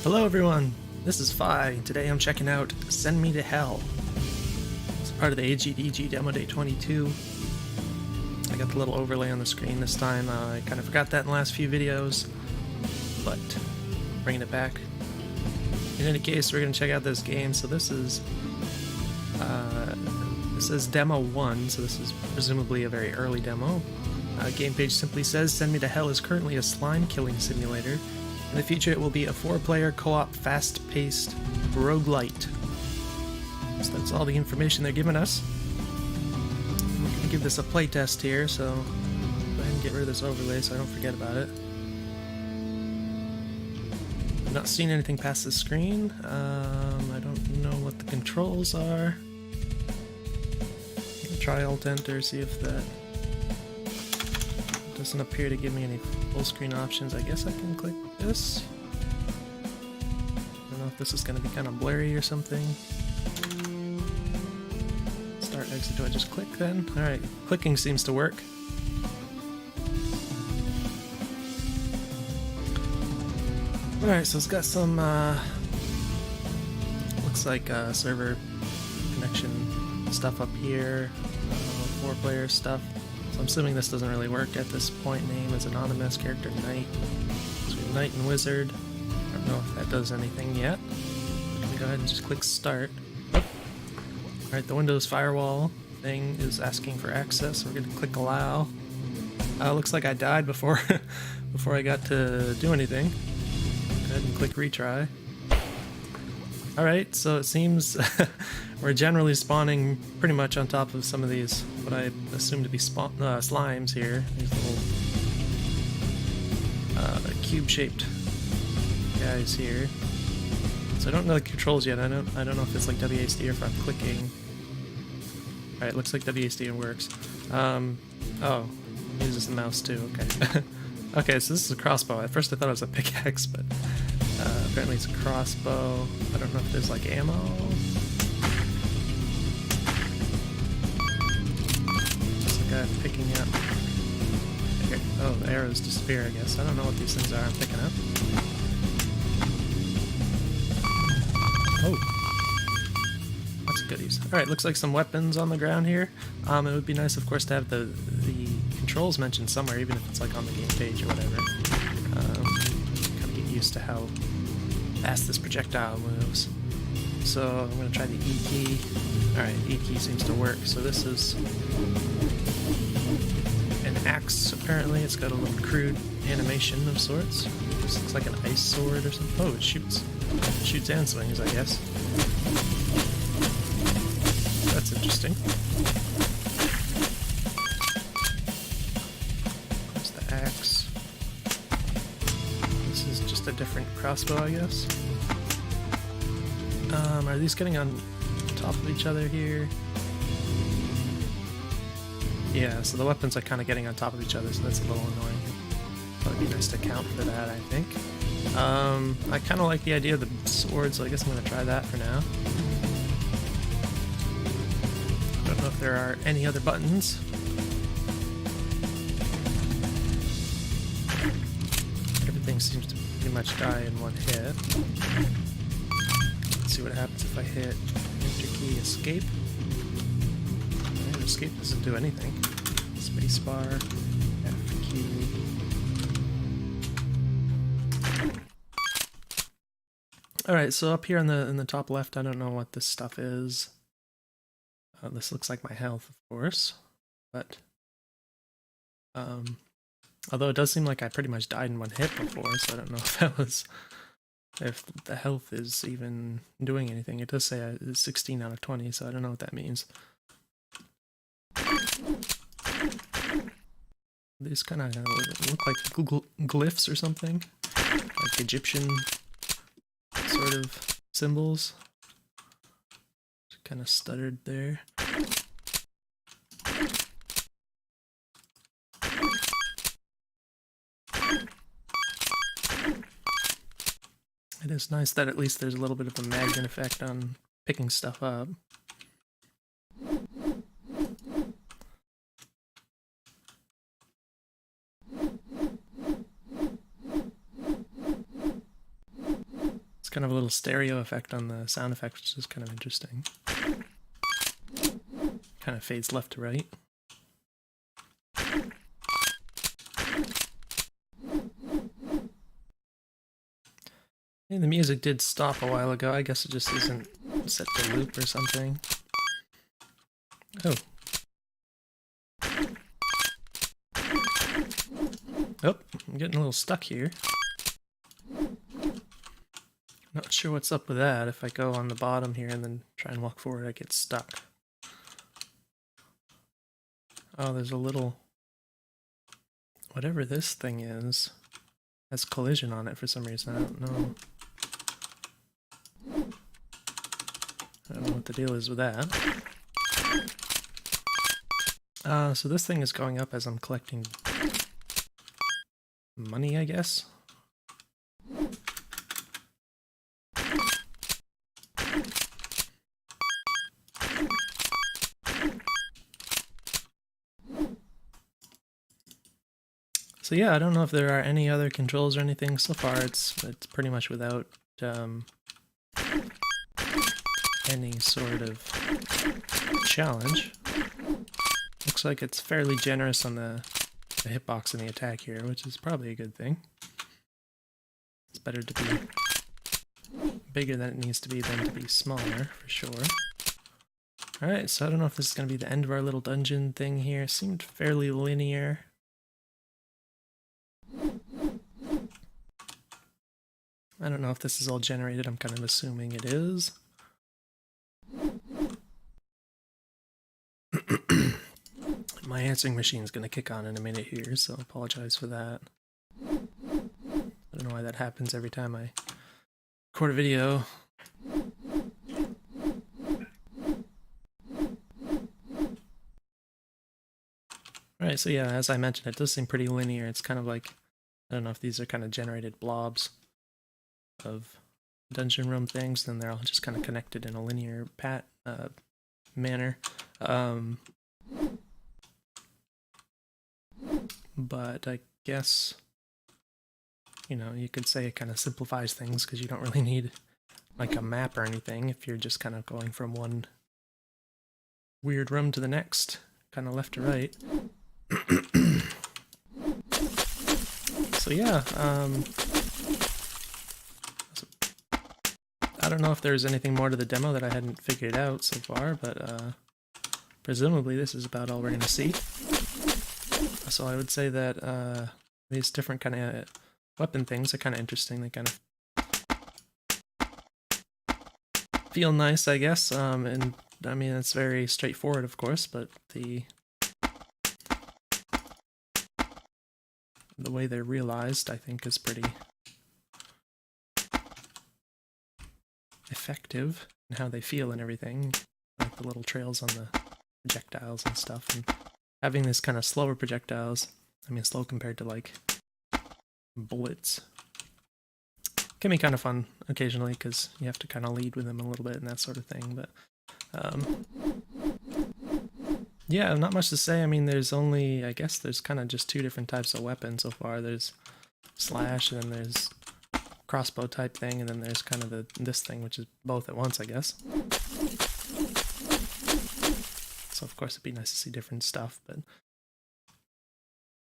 Hello everyone, this is Phi. Today I'm checking out Send Me to Hell. It's part of the AGDG Demo Day 22. I got the little overlay on the screen this time. I kind of forgot that in the last few videos, but bringing it back. In any case, we're going to check out this game. So this is Demo 1, so this is presumably a very early demo. Game page simply says, Send Me to Hell is currently a slime killing simulator. In the future, it will be a 4-player co-op, fast-paced roguelite. So that's all the information they're giving us. I'm going to give this a playtest here, so go ahead and get rid of this overlay so I don't forget about it. I've not seen anything past the screen. I don't know what the controls are. I'm going to try Alt-Enter, see if that doesn't appear to give me any full screen options. I guess I can click this. I don't know if this is going to be kind of blurry or something. Start, exit, do I just click then? Alright, clicking seems to work. Alright, so it's got some, looks like server connection stuff up here, 4-player stuff. So I'm assuming this doesn't really work at this point. Name is anonymous, character Knight. So we have Knight and Wizard. I don't know if that does anything yet. I'm gonna go ahead and just click start. Alright, the Windows firewall thing is asking for access, so we're gonna click allow. Looks like I died before before I got to do anything. Go ahead and click retry. Alright, so it seems we're generally spawning pretty much on top of some of these, what I assume to be slimes here. These little cube-shaped guys here. So I don't know the controls yet. I don't know if it's like WASD or if I'm clicking. Alright, looks like WASD works. Oh, it uses the mouse too, okay. Okay, so this is a crossbow. At first I thought it was a pickaxe, but apparently it's a crossbow. I don't know if there's like ammo. Just a guy picking up. Here. Oh, the arrows disappear, I guess. I don't know what these things are I'm picking up. Oh. Lots of goodies. Alright, looks like some weapons on the ground here. It would be nice, of course, to have the controls mentioned somewhere, even if it's like on the game page or whatever. Kind of get used to how fast this projectile moves. So I'm going to try the E key. Alright, E key seems to work. So this is an axe, apparently. It's got a little crude animation of sorts. This looks like an ice sword or something. Oh, it shoots. It shoots and swings, I guess. That's interesting. There's the axe. This is just a different crossbow, I guess. Are these getting on top of each other here? Yeah, so the weapons are kind of getting on top of each other, so that's a little annoying. But it'd be nice to account for that, I think. I kind of like the idea of the sword, so I guess I'm going to try that for now. I don't know if there are any other buttons. Everything seems to pretty much die in one hit. Let's see what happens if I hit Enter key, escape. Escape doesn't do anything. Spacebar, F key. Alright, so up here in the top left, I don't know what this stuff is. This looks like my health, of course, but although it does seem like I pretty much died in one hit before, so I don't know if that was, if the health is even doing anything. It does say it's 16 out of 20, so I don't know what that means. These kind of look like glyphs or something, like Egyptian sort of symbols. Kind of stuttered there. It is nice that at least there's a little bit of a magnet effect on picking stuff up. kind of a little stereo effect on the sound effect, which is kind of interesting. Kind of fades left to right. And the music did stop a while ago. I guess it just isn't set to loop or something. Oh. Oh, I'm getting a little stuck here. Not sure what's up with that. If I go on the bottom here and then try and walk forward, I get stuck. Oh, there's a little... whatever this thing is has collision on it for some reason. I don't know. I don't know what the deal is with that. So this thing is going up as I'm collecting money, I guess. So yeah, I don't know if there are any other controls or anything. So far it's pretty much without any sort of challenge. Looks like it's fairly generous on the hitbox and the attack here, which is probably a good thing. It's better to be bigger than it needs to be than to be smaller, for sure. Alright, so I don't know if this is going to be the end of our little dungeon thing here. It seemed fairly linear. I don't know if this is all generated. I'm kind of assuming it is. My answering machine is going to kick on in a minute here, so I apologize for that. I don't know why that happens every time I record a video. Alright, so yeah, as I mentioned, it does seem pretty linear. It's kind of like, I don't know if these are kind of generated blobs of dungeon room things, then they're all just kind of connected in a linear manner. But I guess, you know, you could say it kind of simplifies things because you don't really need like a map or anything if you're just kind of going from one weird room to the next, kind of left to right. So yeah, I don't know if there's anything more to the demo that I hadn't figured out so far, but presumably this is about all we're going to see. So I would say that these different kind of weapon things are kind of interesting. They kind of feel nice, I guess, and I mean it's very straightforward, of course, but the way they're realized, I think, is pretty effective in how they feel and everything, like the little trails on the projectiles and stuff, and having this kind of slower projectiles, I mean slow compared to like bullets, can be kind of fun occasionally because you have to kind of lead with them a little bit and that sort of thing, but yeah, not much to say. I mean, there's only, I guess there's kind of just two different types of weapons so far. There's slash, and then there's crossbow type thing, and then there's kind of this thing, which is both at once, I guess. So of course it'd be nice to see different stuff, but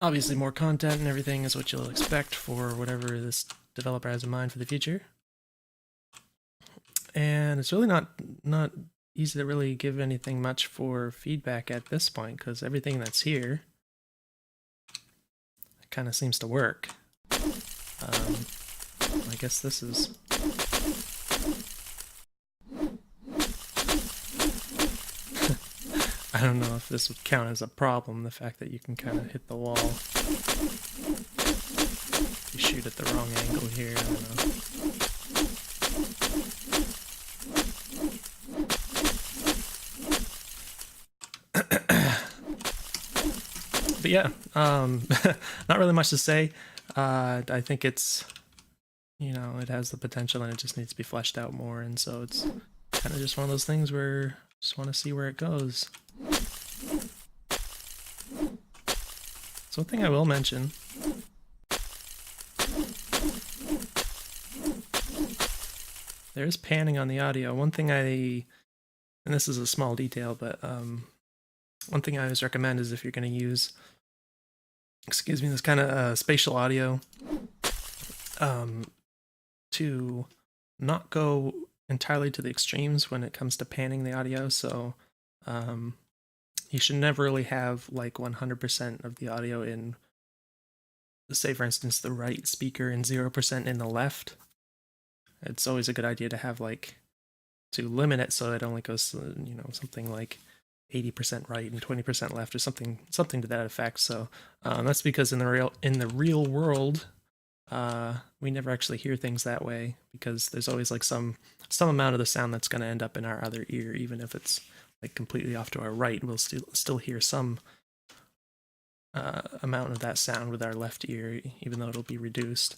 obviously more content and everything is what you'll expect for whatever this developer has in mind for the future. And it's really not easy to really give anything much for feedback at this point, because everything that's here kind of seems to work. I guess this is... I don't know if this would count as a problem, the fact that you can kind of hit the wall. You shoot at the wrong angle here, I don't know. But yeah, not really much to say. I think it's, you know, it has the potential and it just needs to be fleshed out more, and so it's kind of just one of those things where I just want to see where it goes. So one thing I will mention, there is panning on the audio. One thing and this is a small detail, but one thing I always recommend is if you're going to use, excuse me, this kind of spatial audio, to not go entirely to the extremes when it comes to panning the audio. So you should never really have like 100% of the audio in, say for instance, the right speaker and 0% in the left. It's always a good idea to have like, to limit it so it only goes to, you know, something like 80% right and 20% left, or something to that effect. So that's because in the real world, we never actually hear things that way, because there's always like some amount of the sound that's going to end up in our other ear, even if it's like completely off to our right. We'll still hear some amount of that sound with our left ear, even though it'll be reduced.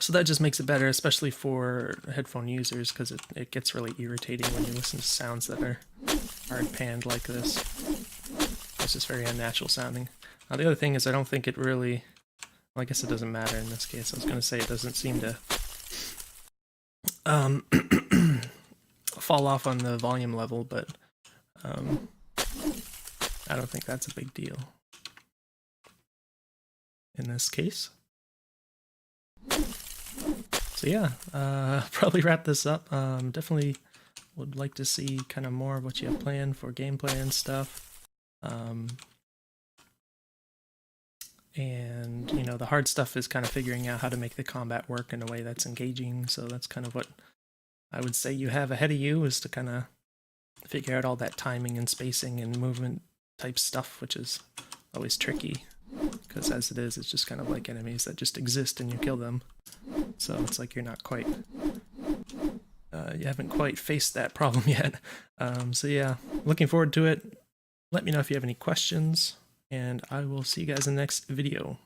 So that just makes it better, especially for headphone users, because it gets really irritating when you listen to sounds that are hard panned like this. It's just very unnatural sounding. The other thing is I don't think it really, well, I guess it doesn't matter in this case. I was going to say it doesn't seem to fall off on the volume level, but I don't think that's a big deal in this case. So yeah, probably wrap this up. Definitely would like to see kind of more of what you have planned for gameplay and stuff. And, you know, the hard stuff is kind of figuring out how to make the combat work in a way that's engaging. So that's kind of what I would say you have ahead of you, is to kind of figure out all that timing and spacing and movement type stuff, which is always tricky, because as it is, it's just kind of like enemies that just exist and you kill them. So it's like you're not quite, you haven't quite faced that problem yet. So yeah, looking forward to it. Let me know if you have any questions, and I will see you guys in the next video.